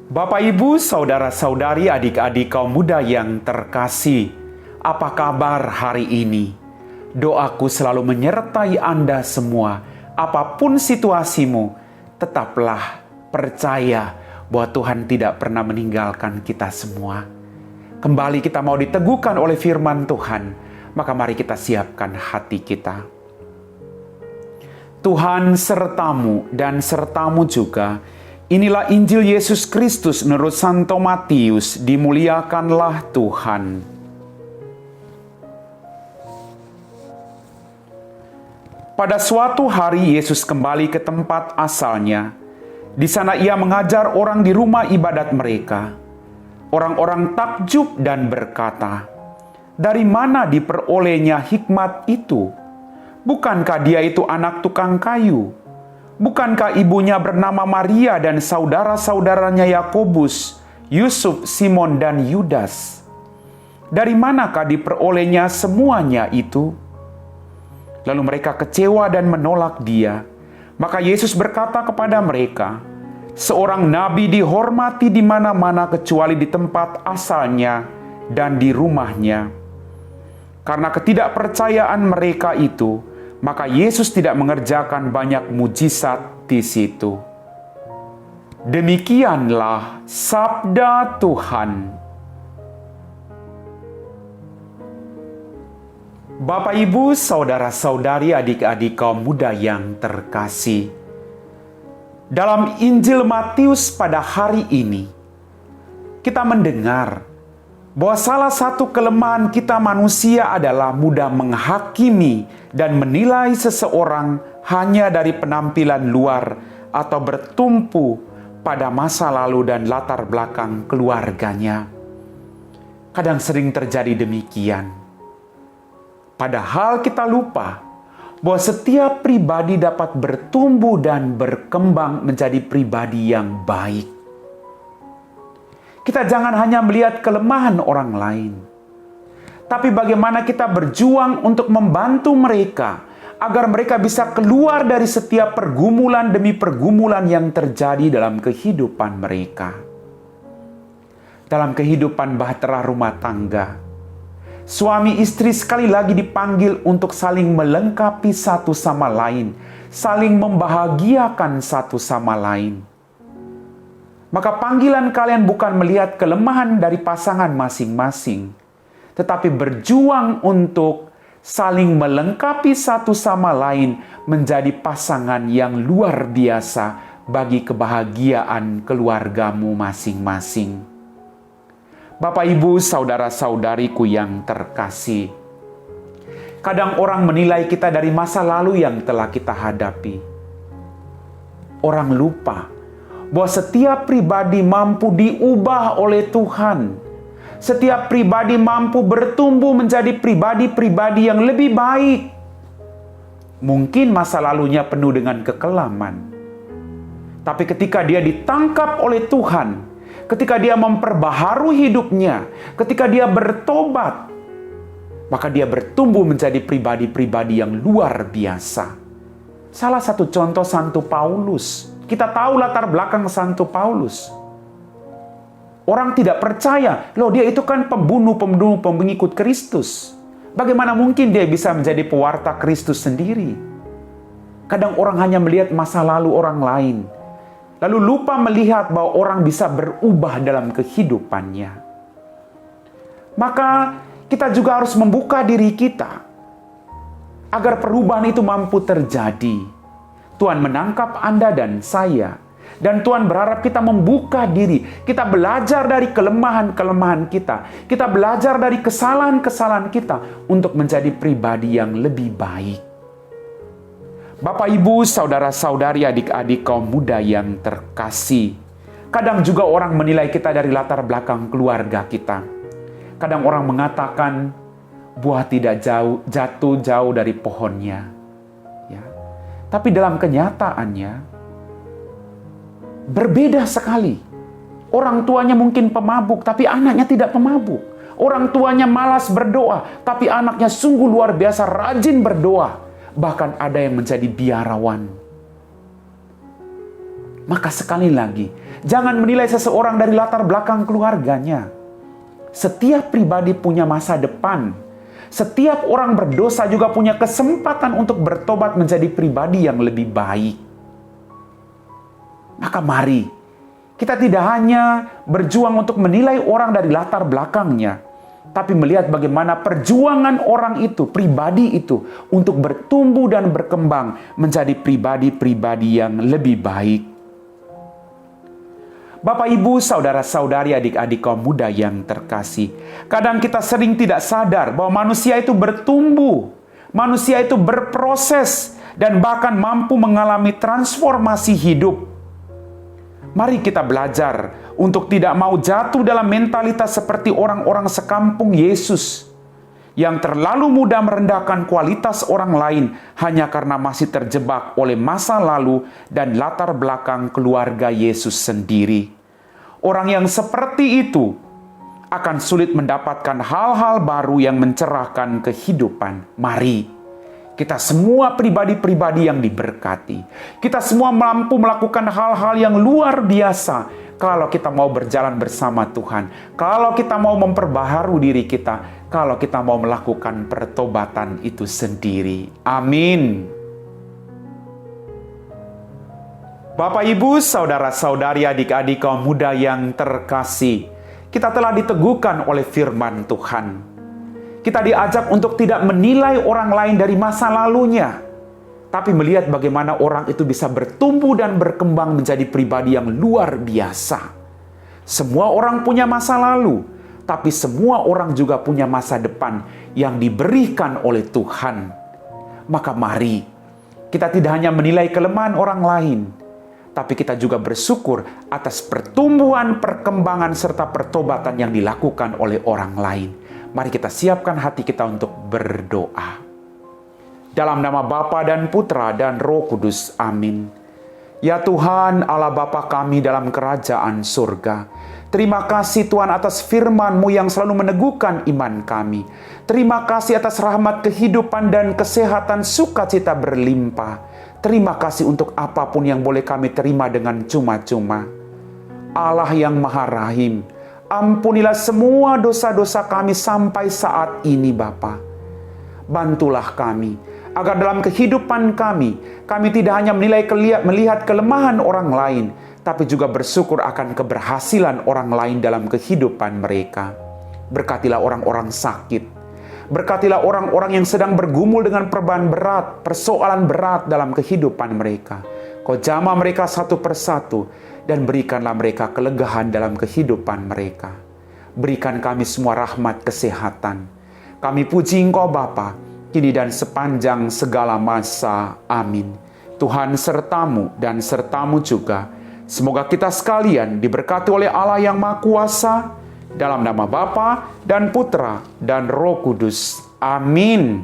Bapak, Ibu, saudara-saudari, adik-adik kaum muda yang terkasih, apa kabar hari ini? Doaku selalu menyertai Anda semua. Apapun situasimu, tetaplah percaya bahwa Tuhan tidak pernah meninggalkan kita semua. Kembali kita mau diteguhkan oleh firman Tuhan, maka mari kita siapkan hati kita. Tuhan sertamu dan sertamu juga. Inilah Injil Yesus Kristus menurut Santo Matius, dimuliakanlah Tuhan. Pada suatu hari Yesus kembali ke tempat asalnya. Di sana ia mengajar orang di rumah ibadat mereka. Orang-orang takjub dan berkata, "Dari mana diperolehnya hikmat itu? Bukankah dia itu anak tukang kayu? Bukankah ibunya bernama Maria dan saudara-saudaranya Yakobus, Yusuf, Simon, dan Yudas? Dari manakah diperolehnya semuanya itu?" Lalu mereka kecewa dan menolak dia. Maka Yesus berkata kepada mereka, "Seorang nabi dihormati di mana-mana kecuali di tempat asalnya dan di rumahnya." Karena ketidakpercayaan mereka itu, maka Yesus tidak mengerjakan banyak mujizat di situ. Demikianlah sabda Tuhan. Bapak, Ibu, saudara-saudari, adik-adik kaum muda yang terkasih. Dalam Injil Matius pada hari ini, kita mendengar bahwa salah satu kelemahan kita manusia adalah mudah menghakimi dan menilai seseorang hanya dari penampilan luar atau bertumpu pada masa lalu dan latar belakang keluarganya. Kadang sering terjadi demikian. Padahal kita lupa bahwa setiap pribadi dapat bertumbuh dan berkembang menjadi pribadi yang baik. Kita jangan hanya melihat kelemahan orang lain, tapi bagaimana kita berjuang untuk membantu mereka agar mereka bisa keluar dari setiap pergumulan demi pergumulan yang terjadi dalam kehidupan mereka. Dalam kehidupan bahtera rumah tangga, suami istri sekali lagi dipanggil untuk saling melengkapi satu sama lain, saling membahagiakan satu sama lain. Maka panggilan kalian bukan melihat kelemahan dari pasangan masing-masing, tetapi berjuang untuk saling melengkapi satu sama lain menjadi pasangan yang luar biasa bagi kebahagiaan keluargamu masing-masing. Bapak, Ibu, saudara-saudariku yang terkasih, kadang orang menilai kita dari masa lalu yang telah kita hadapi. Orang lupa bahwa setiap pribadi mampu diubah oleh Tuhan. Setiap pribadi mampu bertumbuh menjadi pribadi-pribadi yang lebih baik. Mungkin masa lalunya penuh dengan kekelaman, tapi ketika dia ditangkap oleh Tuhan, ketika dia memperbaharui hidupnya, ketika dia bertobat, maka dia bertumbuh menjadi pribadi-pribadi yang luar biasa. Salah satu contoh Santo Paulus. Kita tahu latar belakang Santo Paulus. Orang tidak percaya, loh dia itu kan pembunuh pengikut Kristus. Bagaimana mungkin dia bisa menjadi pewarta Kristus sendiri? Kadang orang hanya melihat masa lalu orang lain, lalu lupa melihat bahwa orang bisa berubah dalam kehidupannya. Maka kita juga harus membuka diri kita agar perubahan itu mampu terjadi. Tuhan menangkap Anda dan saya. Dan Tuhan berharap kita membuka diri. Kita belajar dari kelemahan-kelemahan kita. Kita belajar dari kesalahan-kesalahan kita untuk menjadi pribadi yang lebih baik. Bapak, Ibu, saudara-saudari, adik-adik kaum muda yang terkasih. Kadang juga orang menilai kita dari latar belakang keluarga kita. Kadang orang mengatakan, buah tidak jatuh jauh dari pohonnya. Tapi dalam kenyataannya, berbeda sekali. Orang tuanya mungkin pemabuk, tapi anaknya tidak pemabuk. Orang tuanya malas berdoa, tapi anaknya sungguh luar biasa rajin berdoa. Bahkan ada yang menjadi biarawan. Maka sekali lagi, jangan menilai seseorang dari latar belakang keluarganya. Setiap pribadi punya masa depan. Setiap orang berdosa juga punya kesempatan untuk bertobat menjadi pribadi yang lebih baik. Maka mari, kita tidak hanya berjuang untuk menilai orang dari latar belakangnya, tapi melihat bagaimana perjuangan orang itu, pribadi itu, untuk bertumbuh dan berkembang menjadi pribadi-pribadi yang lebih baik. Bapak, Ibu, saudara-saudari, adik-adik kaum muda yang terkasih, kadang kita sering tidak sadar bahwa manusia itu bertumbuh, manusia itu berproses, dan bahkan mampu mengalami transformasi hidup. Mari kita belajar untuk tidak mau jatuh dalam mentalitas seperti orang-orang sekampung Yesus yang terlalu mudah merendahkan kualitas orang lain hanya karena masih terjebak oleh masa lalu dan latar belakang keluarga Yesus sendiri. Orang yang seperti itu akan sulit mendapatkan hal-hal baru yang mencerahkan kehidupan. Mari kita semua pribadi-pribadi yang diberkati. Kita semua mampu melakukan hal-hal yang luar biasa kalau kita mau berjalan bersama Tuhan. Kalau kita mau memperbaharui diri kita. Kalau kita mau melakukan pertobatan itu sendiri. Amin. Bapak, Ibu, saudara-saudari, adik-adik kaum muda yang terkasih, kita telah diteguhkan oleh firman Tuhan. Kita diajak untuk tidak menilai orang lain dari masa lalunya, tapi melihat bagaimana orang itu bisa bertumbuh dan berkembang menjadi pribadi yang luar biasa. Semua orang punya masa lalu, tapi semua orang juga punya masa depan yang diberikan oleh Tuhan. Maka mari, kita tidak hanya menilai kelemahan orang lain, tapi kita juga bersyukur atas pertumbuhan, perkembangan, serta pertobatan yang dilakukan oleh orang lain. Mari kita siapkan hati kita untuk berdoa. Dalam nama Bapa dan Putra dan Roh Kudus, amin. Ya Tuhan, Allah Bapa kami dalam kerajaan surga, terima kasih Tuhan atas firman-Mu yang selalu meneguhkan iman kami. Terima kasih atas rahmat kehidupan dan kesehatan sukacita berlimpah. Terima kasih untuk apapun yang boleh kami terima dengan cuma-cuma. Allah yang Maha Rahim, ampunilah semua dosa-dosa kami sampai saat ini Bapa. Bantulah kami, agar dalam kehidupan kami tidak hanya melihat kelemahan orang lain, tapi juga bersyukur akan keberhasilan orang lain dalam kehidupan mereka. Berkatilah orang-orang sakit. Berkatilah orang-orang yang sedang bergumul dengan persoalan berat dalam kehidupan mereka. Kau jamah mereka satu persatu, dan berikanlah mereka kelegahan dalam kehidupan mereka. Berikan kami semua rahmat kesehatan. Kami puji Engkau Bapa, kini dan sepanjang segala masa. Amin. Tuhan sertamu dan sertamu juga. Semoga kita sekalian diberkati oleh Allah yang Maha Kuasa, dalam nama Bapa dan Putra dan Roh Kudus. Amin.